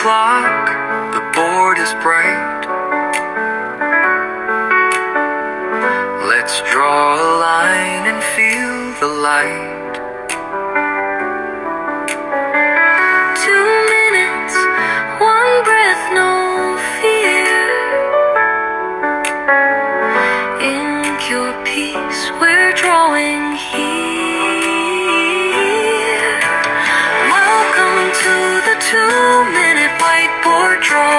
clock, the board is bright. Let's draw a line and feel the light. 2 minutes, one breath, no fear. Ink your piece, we're drawing here. Welcome to the 2-minute whiteboard draw.